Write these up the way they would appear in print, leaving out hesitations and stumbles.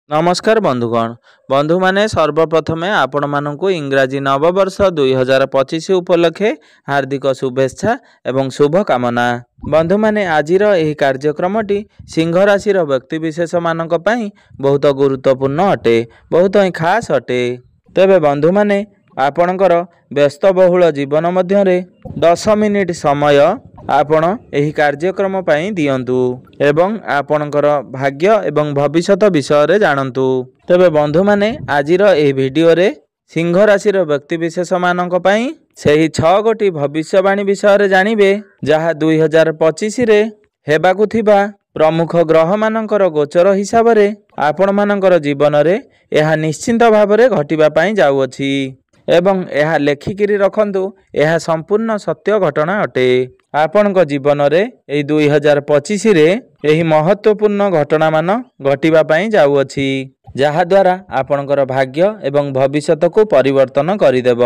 नमस्कार बंधुगण बंधु माने सर्वप्रथमे आपण मानकु इंग्राजी नववर्ष 2025 उपलक्षे हार्दिक शुभेच्छा एवं शुभ कामना। बंधु माने आजिर एही कार्यक्रमटी सिंह राशि व्यक्तिविशेष मानक पई बहुत गुरुत्वपूर्ण अटे, बहुत ही खास अटे। तेबे बंधु माने आपणकर व्यस्तबहुल जीवन मध्यरे 10 मिनिट समय आपण एही कार्यक्रम पई दियंतु एवं आपणकर भाग्य एवं भविष्यत विषय रे जानंतु। तेबे बंधु माने आजिर एही वीडियो रे सिंह राशि व्यक्तिविशेष मानक पई सेही 6 गोटी भविष्यवाणी विषय रे जानिबे, जहा 2025 रे हेबाकु थिबा प्रमुख ग्रह मानकर गोचर हिसाब रे आपण मानकर जीवन रे यह निश्चिंत भाव रे घटिबा पई जाउअछि एवं यह लेखिकिरी रखंतु। यह संपूर्ण सत्य घटना अटे। आपण जीवन रे एही 2025 रे एही महत्वपूर्ण घटना मान घटिबा पई जाउअछि, जहा द्वारा आपणकर भाग्य एवं भविष्यत को परिवर्तन करिदेब।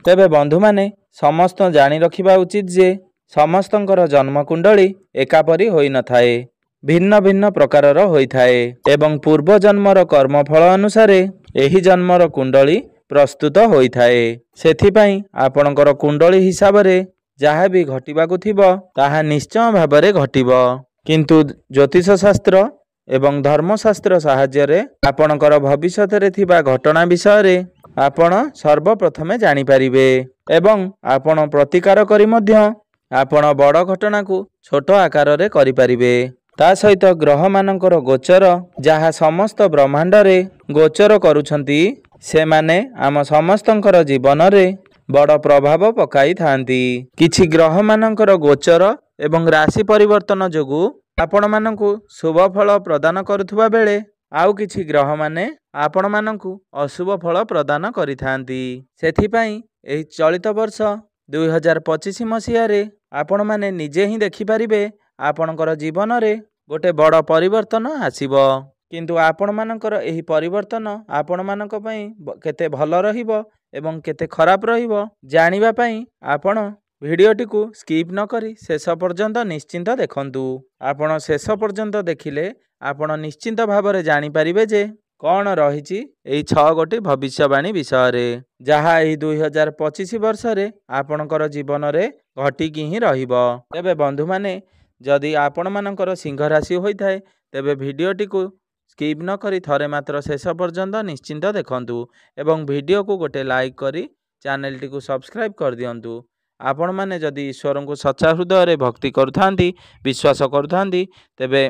तेबे बंधु माने समस्त जानि रखिबा उचित जे समस्तंकर जन्म कुंडली एकापरि होई न थाए, भिन्न भिन्न प्रकारर होइथाए एवं पूर्व जन्मर कर्मफल अनुसार एही जन्मर कुंडली प्रस्तुत होइथाए। सेथिपई आपणकर कुंडली हिसाब रे जहाँ भी घटिबाकु थिबो ताहा निश्चय भाबरे घटिबो, किंतु ज्योतिष शास्त्र एवं धर्मशास्त्र साहाय्य रे आपणकर भविष्यत रे थिबा घटना विषय रे आपण सर्वप्रथमे जानि परिबे एवं आपण प्रतिकार करी मध्य आपण बड़ घटना को छोट आकार रे करि परिबे। ता सहित ग्रह मानकर गोचर जहाँ समस्त ब्रह्मांड रे गोचर करूछंती से माने आम समस्तंकर जीवन रे बड़ प्रभाव पकाई थांती। किछि ग्रह मानकर गोचर एवं राशि परिवर्तन जोगु आपण मानकु शुभ फल प्रदान करुथुबा बेले आउ किछि ग्रह माने आपण मानकु अशुभ फल प्रदान करिथांती। सेथिपई एही चलित वर्ष 2025 मसीहा रे आपण माने निजे ही देखि परिबे आपणकर जीवन रे गोटे बड़ परिवर्तन आसीबो, किंतु आपण मानकर एही परिवर्तन आपण मानक पई केते भल रहिबो एवं केते खराब रहिबो जानिबा पई आपण भिडियोटी को स्किप न करी शेष पर्यंत निश्चिंत देखंतु। आपण शेष पर्यंत देखिले आपण निश्चिंत भाव रे जानि परिबे जे कौन रहिछि एही 6 गोटी भविष्यवाणी विषय रे, जहा एही 2025 वर्ष रे आपणकर जीवन रे घटिकी ही रहिबो। तेबे बंधु माने जदि आपण मानकर सिंह राशि होइथाय तेबे भिडियोटी को स्किप न करी थरे मात्र शेष पर्यंत निश्चिंत देखंतु एवं वीडियो को गोटे लाइक करी चैनल टी को सब्सक्राइब कर दियंतु। आपण माने जदि ईश्वर को सच्चा हृदय रे भक्ति करुथांती, विश्वास करुथांती, तेबे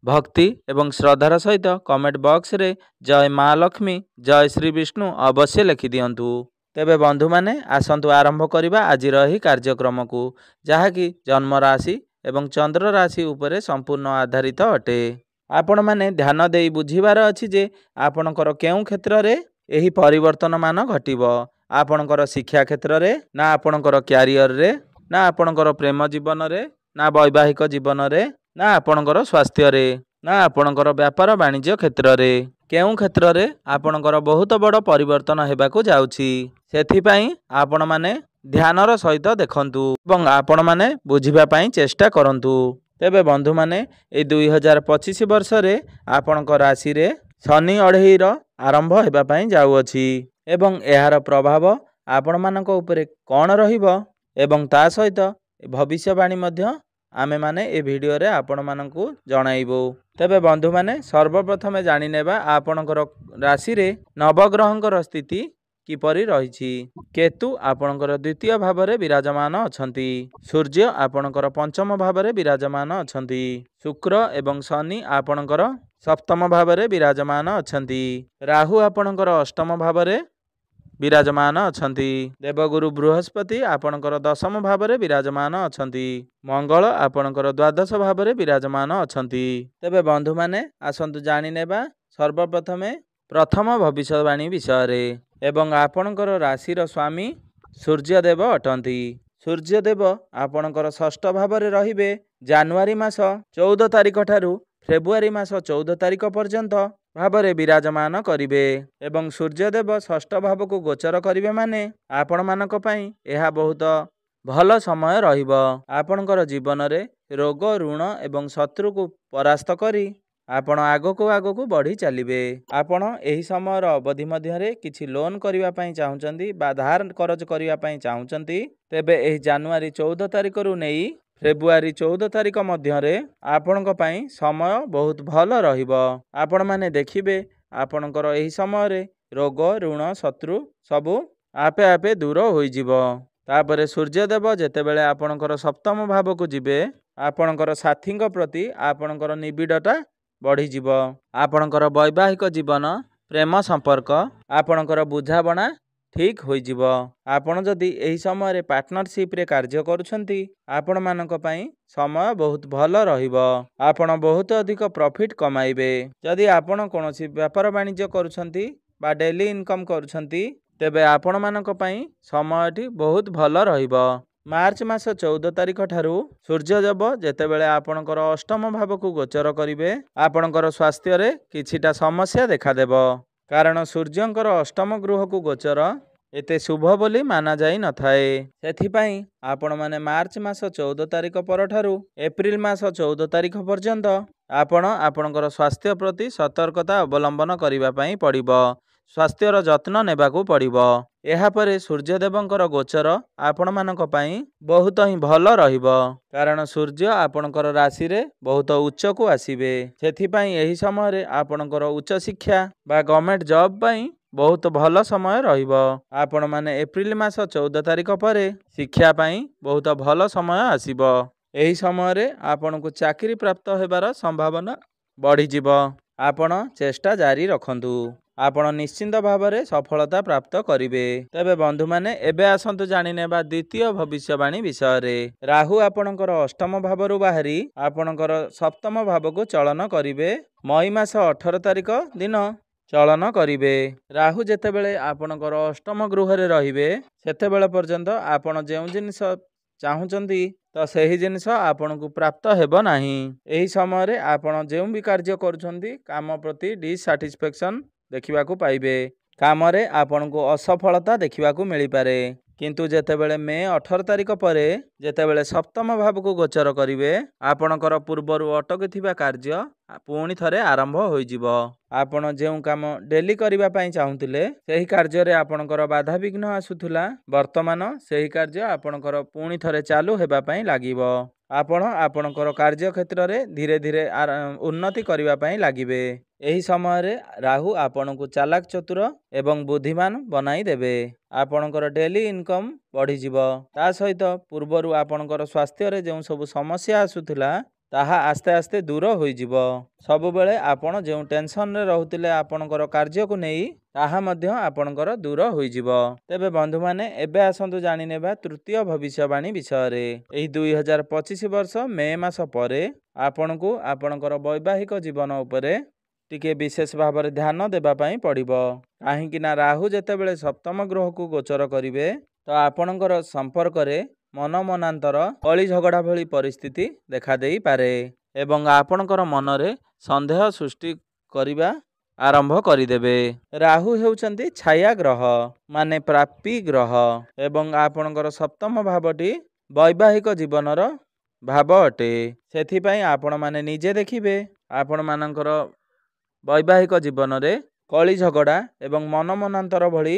भक्ति एवं श्रद्धार सहित कमेंट बॉक्स रे जय माँ लक्ष्मी, जय श्री विष्णु अवश्य लिखि दियंतु। तेबे बंधु माने आसंतु आरंभ करिबा आजिर एही कार्यक्रम को, जहा कि जन्म राशि एवं चंद्र राशि उपरे संपूर्ण आधारित अटे। आपण माने ध्यान देई बुझिबार अछि जे आपणकर केउ क्षेत्र रे एही परिवर्तन मान घटिबो। आपणकर शिक्षा क्षेत्र रे ना आपणकर क्यारियर रे ना आपणकर प्रेम जीवन रे ना वैवाहिक जीवन रे ना आपणकर स्वास्थ्य रे ना आपणकर व्यापार वाणिज्य क्षेत्र रे केउ क्षेत्र रे आपणकर बहुत बड़ परिवर्तन हेबाकु जाउछि। सेथिपई आपण माने ध्यानर सहित देखंतु एवं आपण माने बुझिबा पई चेष्टा करंतु। तेबे बंधु माने ए 2025 वर्ष रे आपणक राशि रे शनि अढ़ेईर आरंभ हेबा पई जाउअछि एवं एहार प्रभाव आपण मानक उपरे कौन रहिबो एवं ता सहित भविष्यवाणी मध्य आमे माने ए वीडियो रे आपण मानकु जणाइबो। तेबे बंधु माने सर्वप्रथमे जानि नेबा आपणकर राशि रे नवग्रहंकर स्थिति किपरि रहिछि। केतु आपणकर द्वितीय भाव रे विराजमान अछंती, सूर्य आपणकर पंचम भाव रे विराजमान अछंती, शुक्र एवं शनि आपणकर सप्तम भाव रे विराजमान अछंती, राहु आपणकर अष्टम भाव रे विराजमान अछंती, देवगुरु बृहस्पति आपणकर दशम भाव रे विराजमान अछंती, मंगल आपणकर द्वादश भाव रे विराजमान अछंती। तेबे बंधु माने आसंतु जानि नेबा सर्वप्रथमे प्रथम भविष्यवाणी विषय रे एवं आपणकर राशिर स्वामी सूर्यदेव अटंती। सूर्यदेव आपणकर षष्ठ भाव रे रहिबे जनवरी मास 14 तारिख ठारू फेब्रुआरी मास 14 तारिख पर्यंत भाव रे विराजमान करिवे एवं सूर्यदेव षष्ठ भाव को गोचर करिवे माने आपण मानक पई एहा बहुत भल समय रहिबो। आपणकर जीवन रे रोग ऋण एवं शत्रु को परास्त करी ଆପଣ ଆଗକୁ ଆଗକୁ ବଢ଼ି ଚାଲିବେ। ଆପଣ ଏହି ସମୟର ଅବଧି ମଧ୍ୟରେ କିଛି ଲୋନ୍ କରିବା ପାଇଁ ଚାହୁଁଛନ୍ତି ବା ଧାର କରଜ କରିବା ପାଇଁ ଚାହୁଁଛନ୍ତି, ତେବେ ଏହି ଜାନୁଆରୀ 14 ତାରିଖରୁ ନେଇ ଫେବୃଆରୀ 14 ତାରିଖ ମଧ୍ୟରେ ଆପଣଙ୍କ ପାଇଁ ସମୟ ବହୁତ ଭଲ ରହିବ। ଆପଣମାନେ ଦେଖିବେ ଆପଣଙ୍କର ଏହି ସମୟରେ ରୋଗ, ଋଣ, ଶତ୍ରୁ ସବୁ ଆପେ ଆପେ ଦୂର ହୋଇଯିବ। ତାପରେ ସୂର୍ଯ୍ୟଦେବ ଯେତେବେଳେ ଆପଣଙ୍କର ସପ୍ତମ ଭାବକୁ ଯିବେ, ଆପଣଙ୍କର ସାଥୀଙ୍କ ପ୍ରତି ଆପଣଙ୍କର ନିବିଡ଼ତା ବଢ଼ିଯିବ। ଆପଣଙ୍କର ବୈବାହିକ ଜୀବନ, ପ୍ରେମ ସମ୍ପର୍କ, ଆପଣଙ୍କର ବୁଝାବଣା ଠିକ୍ ହୋଇଯିବ। ଆପଣ ଯଦି ଏହି ସମୟରେ ପାର୍ଟନରସିପ୍ରେ କାର୍ଯ୍ୟ କରୁଛନ୍ତି, ଆପଣମାନଙ୍କ ପାଇଁ ସମୟ ବହୁତ ଭଲ ରହିବ। ଆପଣ ବହୁତ ଅଧିକ ପ୍ରଫିଟ୍ କମାଇବେ। ଯଦି ଆପଣ କୌଣସି ବେପାର ବାଣିଜ୍ୟ କରୁଛନ୍ତି ବା ଡେଲି ଇନକମ୍ କରୁଛନ୍ତି, ତେବେ ଆପଣମାନଙ୍କ ପାଇଁ ସମୟଟି ବହୁତ ଭଲ ରହିବ। ମାର୍ଚ୍ଚ ମାସ 14 ତାରିଖ ଠାରୁ ସୂର୍ଯ୍ୟଦେବ ଯେତେବେଳେ ଆପଣଙ୍କର ଅଷ୍ଟମ ଭାବକୁ ଗୋଚର କରିବେ, ଆପଣଙ୍କର ସ୍ୱାସ୍ଥ୍ୟରେ କିଛିଟା ସମସ୍ୟା ଦେଖାଦେବ। କାରଣ ସୂର୍ଯ୍ୟଙ୍କର ଅଷ୍ଟମ ଗୃହକୁ ଗୋଚର ଏତେ ଶୁଭ ବୋଲି ମାନାଯାଇ ନଥାଏ। ସେଥିପାଇଁ ଆପଣମାନେ ମାର୍ଚ୍ଚ ମାସ 14 ତାରିଖ ପରଠାରୁ ଏପ୍ରିଲ ମାସ 14 ତାରିଖ ପର୍ଯ୍ୟନ୍ତ ଆପଣ ଆପଣଙ୍କର ସ୍ୱାସ୍ଥ୍ୟ ପ୍ରତି ସତର୍କତା ଅବଲମ୍ବନ କରିବା ପାଇଁ ପଡ଼ିବ। ସ୍ୱାସ୍ଥ୍ୟର ଯତ୍ନ ନେବାକୁ ପଡ଼ିବ। ଏହାପରେ ସୂର୍ଯ୍ୟଦେବଙ୍କର ଗୋଚର ଆପଣମାନଙ୍କ ପାଇଁ ବହୁତ ହିଁ ଭଲ ରହିବ। କାରଣ ସୂର୍ଯ୍ୟ ଆପଣଙ୍କର ରାଶିରେ ବହୁତ ଉଚ୍ଚକୁ ଆସିବେ। ସେଥିପାଇଁ ଏହି ସମୟରେ ଆପଣଙ୍କର ଉଚ୍ଚଶିକ୍ଷା ବା ଗଭର୍ଣ୍ଣମେଣ୍ଟ ଜବ୍ ପାଇଁ ବହୁତ ଭଲ ସମୟ ରହିବ। ଆପଣମାନେ ଏପ୍ରିଲ ମାସ 14 ତାରିଖ ପରେ ଶିକ୍ଷା ପାଇଁ ବହୁତ ଭଲ ସମୟ ଆସିବ। ଏହି ସମୟରେ ଆପଣଙ୍କୁ ଚାକିରି ପ୍ରାପ୍ତ ହେବାର ସମ୍ଭାବନା ବଢ଼ିଯିବ। ଆପଣ ଚେଷ୍ଟା ଜାରି ରଖନ୍ତୁ। ଆପଣ ନିଶ୍ଚିନ୍ତ ଭାବରେ ସଫଳତା ପ୍ରାପ୍ତ କରିବେ। ତେବେ ବନ୍ଧୁମାନେ ଏବେ ଆସନ୍ତୁ ଜାଣିନେବା ଦ୍ୱିତୀୟ ଭବିଷ୍ୟବାଣୀ ବିଷୟରେ। ରାହୁ ଆପଣଙ୍କର ଅଷ୍ଟମ ଭାବରୁ ବାହାରି ଆପଣଙ୍କର ସପ୍ତମ ଭାବକୁ ଚଳନ କରିବେ। ମଇ ମାସ 18 ତାରିଖ ଦିନ ଚଳନ କରିବେ। ରାହୁ ଯେତେବେଳେ ଆପଣଙ୍କର ଅଷ୍ଟମ ଗୃହରେ ରହିବେ, ସେତେବେଳେ ପର୍ଯ୍ୟନ୍ତ ଆପଣ ଯେଉଁ ଜିନିଷ ଚାହୁଁଛନ୍ତି ତ ସେହି ଜିନିଷ ଆପଣଙ୍କୁ ପ୍ରାପ୍ତ ହେବ ନାହିଁ। ଏହି ସମୟରେ ଆପଣ ଯେଉଁ ବି କାର୍ଯ୍ୟ କରୁଛନ୍ତି, କାମ ପ୍ରତି ଡିସାଟିସ୍ଫ୍ୟାକ୍ସନ୍ ଦେଖିବାକୁ ପାଇବେ। କାମରେ ଆପଣଙ୍କୁ ଅସଫଳତା ଦେଖିବାକୁ ମିଳିପାରେ। କିନ୍ତୁ ଯେତେବେଳେ ମେ 18 ତାରିଖ ପରେ ଯେତେବେଳେ ସପ୍ତମ ଭାବକୁ ଗୋଚର କରିବେ, ଆପଣଙ୍କର ପୂର୍ବରୁ ଅଟକିଥିବା କାର୍ଯ୍ୟ ପୁଣି ଥରେ ଆରମ୍ଭ ହୋଇଯିବ। ଆପଣ ଯେଉଁ କାମ ଡେଲି କରିବା ପାଇଁ ଚାହୁଁଥିଲେ, ସେହି କାର୍ଯ୍ୟରେ ଆପଣଙ୍କର ବାଧାବିଘ୍ନ ଆସୁଥିଲା, ବର୍ତ୍ତମାନ ସେହି କାର୍ଯ୍ୟ ଆପଣଙ୍କର ପୁଣି ଥରେ ଚାଲୁ ହେବା ପାଇଁ ଲାଗିବ। ଆପଣ ଆପଣଙ୍କର କାର୍ଯ୍ୟକ୍ଷେତ୍ରରେ ଧୀରେ ଧୀରେ ଉନ୍ନତି କରିବା ପାଇଁ ଲାଗିବେ। ଏହି ସମୟରେ ରାହୁ ଆପଣଙ୍କୁ ଚାଲାକ ଚତୁର ଏବଂ ବୁଦ୍ଧିମାନ ବନାଇ ଦେବେ। ଆପଣଙ୍କର ଡେଲି ଇନକମ୍ ବଢ଼ିଯିବ। ତା ସହିତ ପୂର୍ବରୁ ଆପଣଙ୍କର ସ୍ୱାସ୍ଥ୍ୟରେ ଯେଉଁ ସବୁ ସମସ୍ୟା ଆସୁଥିଲା, ତାହା ଆସ୍ତେ ଆସ୍ତେ ଦୂର ହୋଇଯିବ। ସବୁବେଳେ ଆପଣ ଯେଉଁ ଟେନସନରେ ରହୁଥିଲେ ଆପଣଙ୍କର କାର୍ଯ୍ୟକୁ ନେଇ, ତାହା ମଧ୍ୟ ଆପଣଙ୍କର ଦୂର ହୋଇଯିବ। ତେବେ ବନ୍ଧୁମାନେ ଏବେ ଆସନ୍ତୁ ଜାଣିନେବା ତୃତୀୟ ଭବିଷ୍ୟବାଣୀ ବିଷୟରେ। ଏହି 2025 ବର୍ଷ ମେ ମାସ ପରେ ଆପଣଙ୍କୁ ଆପଣଙ୍କର ବୈବାହିକ ଜୀବନ ଉପରେ ଟିକେ ବିଶେଷ ଭାବରେ ଧ୍ୟାନ ଦେବା ପାଇଁ ପଡ଼ିବ। କାହିଁକି ନା ରାହୁ ଯେତେବେଳେ ସପ୍ତମ ଗ୍ରହକୁ ଗୋଚର କରିବେ, ତ ଆପଣଙ୍କର ସମ୍ପର୍କରେ ମନମନାନ୍ତର, କଳି ଝଗଡ଼ା ଭଳି ପରିସ୍ଥିତି ଦେଖାଦେଇପାରେ ଏବଂ ଆପଣଙ୍କର ମନରେ ସନ୍ଦେହ ସୃଷ୍ଟି କରିବା ଆରମ୍ଭ କରିଦେବେ। ରାହୁ ହେଉଛନ୍ତି ଛାୟା ଗ୍ରହ, ମାନେ ପ୍ରାପୀ ଗ୍ରହ ଏବଂ ଆପଣଙ୍କର ସପ୍ତମ ଭାବଟି ବୈବାହିକ ଜୀବନର ଭାବ ଅଟେ। ସେଥିପାଇଁ ଆପଣମାନେ ନିଜେ ଦେଖିବେ ଆପଣମାନଙ୍କର ବୈବାହିକ ଜୀବନରେ କଳି ଝଗଡ଼ା ଏବଂ ମନମନାନ୍ତର ଭଳି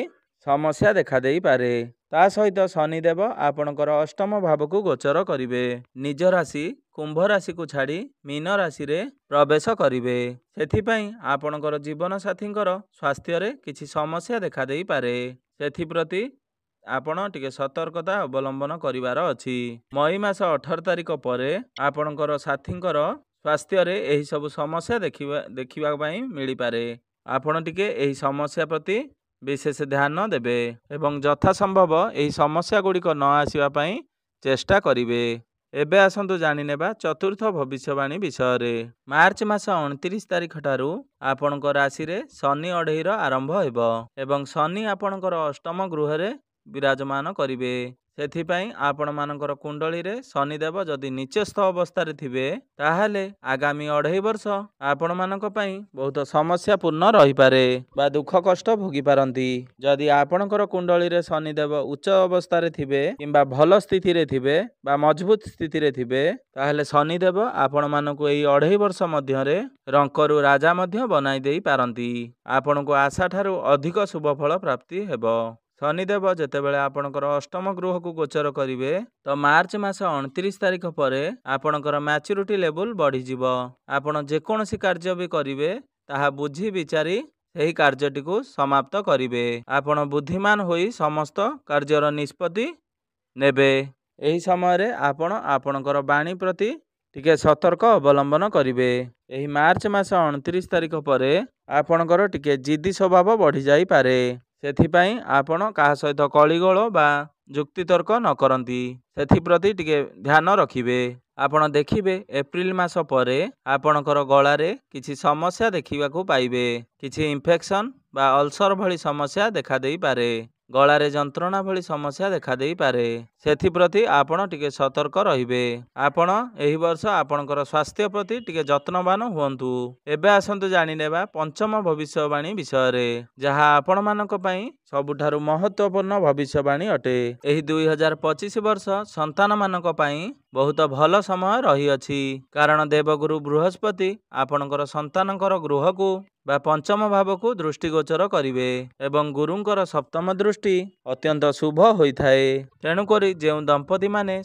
ସମସ୍ୟା ଦେଖାଦେଇପାରେ। ତା ସହିତ ଶନିଦେବ ଆପଣଙ୍କର ଅଷ୍ଟମ ଭାବକୁ ଗୋଚର କରିବେ। ନିଜ ରାଶି କୁମ୍ଭ ରାଶିକୁ ଛାଡ଼ି ମୀନ ରାଶିରେ ପ୍ରବେଶ କରିବେ। ସେଥିପାଇଁ ଆପଣଙ୍କର ଜୀବନସାଥୀଙ୍କର ସ୍ୱାସ୍ଥ୍ୟରେ କିଛି ସମସ୍ୟା ଦେଖାଦେଇପାରେ। ସେଥିପ୍ରତି ଆପଣ ଟିକେ ସତର୍କତା ଅବଲମ୍ବନ କରିବାର ଅଛି। ମଇ ମାସ 18 ତାରିଖ ପରେ ଆପଣଙ୍କର ସାଥୀଙ୍କର ସ୍ୱାସ୍ଥ୍ୟରେ ଏହି ସବୁ ସମସ୍ୟା ଦେଖିବା ପାଇଁ ମିଳିପାରେ। ଆପଣ ଟିକେ ଏହି ସମସ୍ୟା ପ୍ରତି ବିଶେଷ ଧ୍ୟାନ ଦେବେ ଏବଂ ଯଥାସମ୍ଭବ ଏହି ସମସ୍ୟା ଗୁଡ଼ିକ ନ ଆସିବା ପାଇଁ ଚେଷ୍ଟା କରିବେ। ଏବେ ଆସନ୍ତୁ ଜାଣିନେବା ଚତୁର୍ଥ ଭବିଷ୍ୟବାଣୀ ବିଷୟରେ। ମାର୍ଚ୍ଚ ମାସ 29 ତାରିଖ ଠାରୁ ଆପଣଙ୍କ ରାଶିରେ ଶନି ଅଢ଼େଇର ଆରମ୍ଭ ହେବ ଏବଂ ଶନି ଆପଣଙ୍କର ଅଷ୍ଟମ ଗୃହରେ ବିରାଜମାନ କରିବେ। ସେଥିପାଇଁ ଆପଣମାନଙ୍କର କୁଣ୍ଡଳୀରେ ଶନିଦେବ ଯଦି ନିଚସ୍ଥ ଅବସ୍ଥାରେ ଥିବେ ତାହେଲେ ଆଗାମୀ 2.5 ବର୍ଷ ଆପଣମାନଙ୍କ ପାଇଁ ବହୁତ ସମସ୍ୟାପୂର୍ଣ୍ଣ ରହିପାରେ ବା ଦୁଃଖ କଷ୍ଟ ଭୋଗିପାରନ୍ତି। ଯଦି ଆପଣଙ୍କର କୁଣ୍ଡଳୀରେ ଶନିଦେବ ଉଚ୍ଚ ଅବସ୍ଥାରେ ଥିବେ କିମ୍ବା ଭଲ ସ୍ଥିତିରେ ଥିବେ ବା ମଜବୁତ ସ୍ଥିତିରେ ଥିବେ ତାହେଲେ ଶନିଦେବ ଆପଣମାନଙ୍କୁ ଏହି 2.5 ବର୍ଷ ମଧ୍ୟରେ ରଙ୍କରୁ ରାଜା ମଧ୍ୟ ବନାଇ ଦେଇ ପାରନ୍ତି। ଆପଣଙ୍କୁ ଆଶାଠାରୁ ଅଧିକ ଶୁଭଫଳ ପ୍ରାପ୍ତି ହେବ। ଶନିଦେବ ଯେତେବେଳେ ଆପଣଙ୍କର ଅଷ୍ଟମ ଗୃହକୁ ଗୋଚର କରିବେ ତ ମାର୍ଚ୍ଚ ମାସ 29 ତାରିଖ ପରେ ଆପଣଙ୍କର ମ୍ୟାଚୁରିଟି ଲେବୁଲ ବଢ଼ିଯିବ। ଆପଣ ଯେକୌଣସି କାର୍ଯ୍ୟ ବି କରିବେ ତାହା ବୁଝି ବିଚାରି ସେହି କାର୍ଯ୍ୟଟିକୁ ସମାପ୍ତ କରିବେ। ଆପଣ ବୁଦ୍ଧିମାନ ହୋଇ ସମସ୍ତ କାର୍ଯ୍ୟର ନିଷ୍ପତ୍ତି ନେବେ। ଏହି ସମୟରେ ଆପଣ ଆପଣଙ୍କର ବାଣୀ ପ୍ରତି ଟିକେ ସତର୍କ ଅବଲମ୍ବନ କରିବେ। ଏହି ମାର୍ଚ୍ଚ ମାସ 29 ତାରିଖ ପରେ ଆପଣଙ୍କର ଟିକେ ଜିଦି ସ୍ୱଭାବ ବଢ଼ିଯାଇପାରେ। ସେଥିପାଇଁ ଆପଣ କାହା ସହିତ କଳିଗୋଳ ବା ଯୁକ୍ତିତର୍କ ନ କରନ୍ତି। ସେଥିପ୍ରତି ଟିକେ ଧ୍ୟାନ ରଖିବେ। ଆପଣ ଦେଖିବେ ଏପ୍ରିଲ ମାସ ପରେ ଆପଣଙ୍କର ଗଳାରେ କିଛି ସମସ୍ୟା ଦେଖିବାକୁ ପାଇବେ। କିଛି ଇନଫେକ୍ସନ ବା ଅଲସର ଭଳି ସମସ୍ୟା ଦେଖାଦେଇପାରେ। ଗଳାରେ ଯନ୍ତ୍ରଣା ଭଳି ସମସ୍ୟା ଦେଖାଦେଇପାରେ। ସେଥିପ୍ରତି ଆପଣ ଟିକେ ସତର୍କ ରହିବେ। ଆପଣ ଏହି ବର୍ଷ ଆପଣଙ୍କର ସ୍ୱାସ୍ଥ୍ୟ ପ୍ରତି ଟିକେ ଯତ୍ନବାନ ହୁଅନ୍ତୁ। ଏବେ ଆସନ୍ତୁ ଜାଣିନେବା ପଞ୍ଚମ ଭବିଷ୍ୟବାଣୀ ବିଷୟରେ, ଯାହା ଆପଣମାନଙ୍କ ପାଇଁ ସବୁଠାରୁ ମହତ୍ତ୍ୱପୂର୍ଣ୍ଣ ଭବିଷ୍ୟବାଣୀ ଅଟେ। ଏହି 2025 ବର୍ଷ ସନ୍ତାନମାନଙ୍କ ପାଇଁ ବହୁତ ଭଲ ସମୟ ରହିଅଛି। କାରଣ ଦେବଗୁରୁ ବୃହସ୍ପତି ଆପଣଙ୍କର ସନ୍ତାନଙ୍କର ଗୃହକୁ ବା ପଞ୍ଚମ ଭାବକୁ ଦୃଷ୍ଟିଗୋଚର କରିବେ ଏବଂ ଗୁରୁଙ୍କର ସପ୍ତମ ଦୃଷ୍ଟି ଅତ୍ୟନ୍ତ ଶୁଭ ହୋଇଥାଏ। ତେଣୁକରି ଯେଉଁ ଦମ୍ପତିମାନେ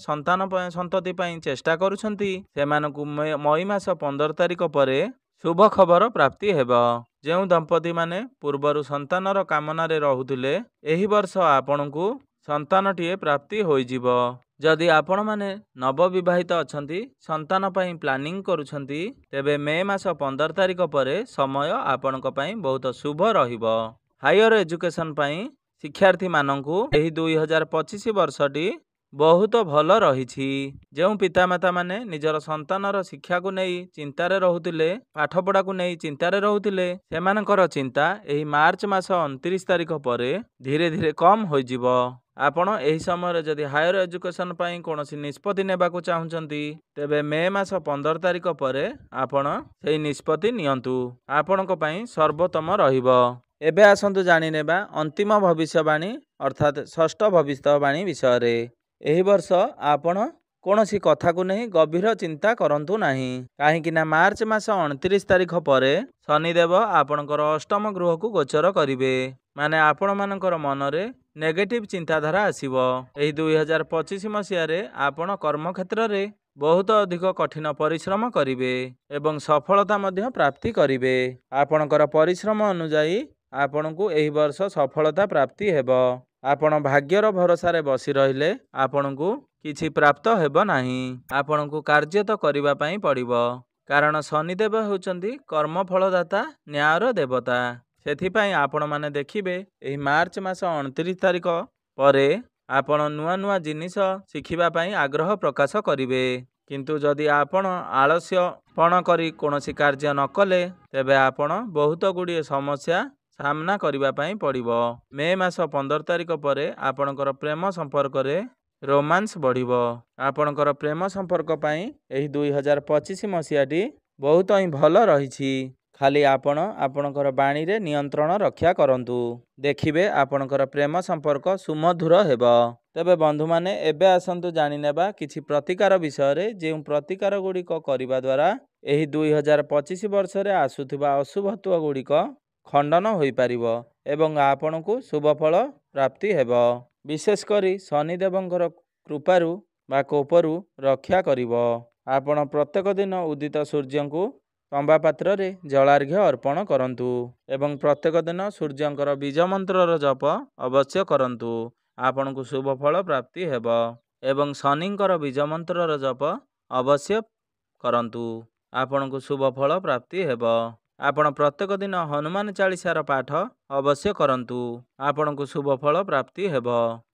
ସନ୍ତତି ପାଇଁ ଚେଷ୍ଟା କରୁଛନ୍ତି ସେମାନଙ୍କୁ ମଇ ମାସ 15 ତାରିଖ ପରେ ଶୁଭ ଖବର ପ୍ରାପ୍ତି ହେବ। ଯେଉଁ ଦମ୍ପତିମାନେ ପୂର୍ବରୁ ସନ୍ତାନର କାମନାରେ ରହୁଥିଲେ ଏହି ବର୍ଷ ଆପଣଙ୍କୁ ସନ୍ତାନଟିଏ ପ୍ରାପ୍ତି ହୋଇଯିବ। ଯଦି ଆପଣମାନେ ନବବିବାହିତ ଅଛନ୍ତି, ସନ୍ତାନ ପାଇଁ ପ୍ଲାନିଂ କରୁଛନ୍ତି, ତେବେ ମେ ମାସ 15 ତାରିଖ ପରେ ସମୟ ଆପଣଙ୍କ ପାଇଁ ବହୁତ ଶୁଭ ରହିବ। ହାୟର ଏଜୁକେସନ ପାଇଁ ଶିକ୍ଷାର୍ଥୀମାନଙ୍କୁ ଏହି 2025 ବର୍ଷଟି ବହୁତ ଭଲ ରହିଛି। ଯେଉଁ ପିତାମାତାମାନେ ନିଜର ସନ୍ତାନର ଶିକ୍ଷାକୁ ନେଇ ଚିନ୍ତାରେ ରହୁଥିଲେ, ପାଠପଢ଼ାକୁ ନେଇ ଚିନ୍ତାରେ ରହୁଥିଲେ, ସେମାନଙ୍କର ଚିନ୍ତା ଏହି ମାର୍ଚ୍ଚ ମାସ 29 ତାରିଖ ପରେ ଧୀରେ ଧୀରେ କମ୍ ହୋଇଯିବ। ଆପଣ ଏହି ସମୟରେ ଯଦି ହାୟର ଏଜୁକେସନ ପାଇଁ କୌଣସି ନିଷ୍ପତ୍ତି ନେବାକୁ ଚାହୁଁଛନ୍ତି ତେବେ ମେ ମାସ 15 ତାରିଖ ପରେ ଆପଣ ସେହି ନିଷ୍ପତ୍ତି ନିଅନ୍ତୁ। ଆପଣଙ୍କ ପାଇଁ ସର୍ବୋତ୍ତମ ରହିବ। ଏବେ ଆସନ୍ତୁ ଜାଣିନେବା ଅନ୍ତିମ ଭବିଷ୍ୟବାଣୀ ଅର୍ଥାତ୍ ଷଷ୍ଠ ଭବିଷ୍ୟବାଣୀ ବିଷୟରେ। ଏହି ବର୍ଷ ଆପଣ କୌଣସି କଥାକୁ ନେଇ ଗଭୀର ଚିନ୍ତା କରନ୍ତୁ ନାହିଁ, କାହିଁକି ନା ମାର୍ଚ୍ଚ ମାସ 29 ତାରିଖ ପରେ ଶନିଦେବ ଆପଣଙ୍କର ଅଷ୍ଟମ ଗୃହକୁ ଗୋଚର କରିବେ। ମାନେ ଆପଣମାନଙ୍କର ମନରେ ନେଗେଟିଭ ଚିନ୍ତାଧାରା ଆସିବ। ଏହି 2025 ମସିହାରେ ଆପଣ କର୍ମକ୍ଷେତ୍ରରେ ବହୁତ ଅଧିକ କଠିନ ପରିଶ୍ରମ କରିବେ ଏବଂ ସଫଳତା ମଧ୍ୟ ପ୍ରାପ୍ତି କରିବେ। ଆପଣଙ୍କର ପରିଶ୍ରମ ଅନୁଯାୟୀ ଆପଣଙ୍କୁ ଏହି ବର୍ଷ ସଫଳତା ପ୍ରାପ୍ତି ହେବ। ଆପଣ ଭାଗ୍ୟର ଭରସାରେ ବସି ରହିଲେ ଆପଣଙ୍କୁ କିଛି ପ୍ରାପ୍ତ ହେବ ନାହିଁ। ଆପଣଙ୍କୁ କାର୍ଯ୍ୟ ତ କରିବା ପାଇଁ ପଡ଼ିବ, କାରଣ ଶନିଦେବ ହେଉଛନ୍ତି କର୍ମଫଳଦାତା, ନ୍ୟାୟର ଦେବତା। ସେଥିପାଇଁ ଆପଣମାନେ ଦେଖିବେ ଏହି ମାର୍ଚ୍ଚ ମାସ 29 ତାରିଖ ପରେ ଆପଣ ନୂଆ ନୂଆ ଜିନିଷ ଶିଖିବା ପାଇଁ ଆଗ୍ରହ ପ୍ରକାଶ କରିବେ। କିନ୍ତୁ ଯଦି ଆପଣ ଆଳସ୍ୟପଣ କରି କୌଣସି କାର୍ଯ୍ୟ ନ କଲେ ତେବେ ଆପଣ ବହୁତ ଗୁଡ଼ିଏ ସମସ୍ୟା ସାମ୍ନା କରିବା ପାଇଁ ପଡ଼ିବ। ମେ ମାସ 15 ତାରିଖ ପରେ ଆପଣଙ୍କର ପ୍ରେମ ସମ୍ପର୍କରେ ରୋମାନ୍ସ ବଢ଼ିବ। ଆପଣଙ୍କର ପ୍ରେମ ସମ୍ପର୍କ ପାଇଁ ଏହି 2025 ମସିହାଟି ବହୁତ ହିଁ ଭଲ ରହିଛି। ଖାଲି ଆପଣ ଆପଣଙ୍କର ବାଣୀରେ ନିୟନ୍ତ୍ରଣ ରକ୍ଷା କରନ୍ତୁ। ଦେଖିବେ ଆପଣଙ୍କର ପ୍ରେମ ସମ୍ପର୍କ ସୁମଧୁର ହେବ। ତେବେ ବନ୍ଧୁମାନେ ଏବେ ଆସନ୍ତୁ ଜାଣିନେବା କିଛି ପ୍ରତିକାର ବିଷୟରେ, ଯେଉଁ ପ୍ରତିକାର ଗୁଡ଼ିକ କରିବା ଦ୍ୱାରା ଏହି 2025 ବର୍ଷରେ ଆସୁଥିବା ଅଶୁଭତ୍ୱ ଗୁଡ଼ିକ ଖଣ୍ଡନ ହୋଇପାରିବ ଏବଂ ଆପଣଙ୍କୁ ଶୁଭଫଳ ପ୍ରାପ୍ତି ହେବ। ବିଶେଷ କରି ଶନିଦେବଙ୍କର କୃପାରୁ ବା କୋପରୁ ରକ୍ଷା କରିବ। ଆପଣ ପ୍ରତ୍ୟେକ ଦିନ ଉଦିତ ସୂର୍ଯ୍ୟଙ୍କୁ ତମ୍ବା ପାତ୍ରରେ ଜଳାର୍ଘ୍ୟ ଅର୍ପଣ କରନ୍ତୁ ଏବଂ ପ୍ରତ୍ୟେକ ଦିନ ସୂର୍ଯ୍ୟଙ୍କର ବୀଜ ମନ୍ତ୍ରର ଜପ ଅବଶ୍ୟ କରନ୍ତୁ। ଆପଣଙ୍କୁ ଶୁଭଫଳ ପ୍ରାପ୍ତି ହେବ ଏବଂ ଶନିଙ୍କର ବୀଜ ମନ୍ତ୍ରର ଜପ ଅବଶ୍ୟ କରନ୍ତୁ। ଆପଣଙ୍କୁ ଶୁଭଫଳ ପ୍ରାପ୍ତି ହେବ। ଆପଣ ପ୍ରତ୍ୟେକ ଦିନ ହନୁମାନ ଚାଳିଶାର ପାଠ ଅବଶ୍ୟ କରନ୍ତୁ। ଆପଣଙ୍କୁ ଶୁଭଫଳ ପ୍ରାପ୍ତି ହେବ।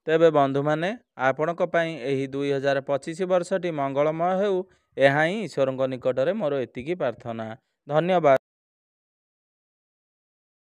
ତେବେ ବନ୍ଧୁମାନେ ଆପଣଙ୍କ ପାଇଁ ଏହି 2025 ବର୍ଷଟି ମଙ୍ଗଳମୟ ହେଉ, ଏହା ହିଁ ଈଶ୍ୱରଙ୍କ ନିକଟରେ ମୋର ଏତିକି ପ୍ରାର୍ଥନା। ଧନ୍ୟବାଦ।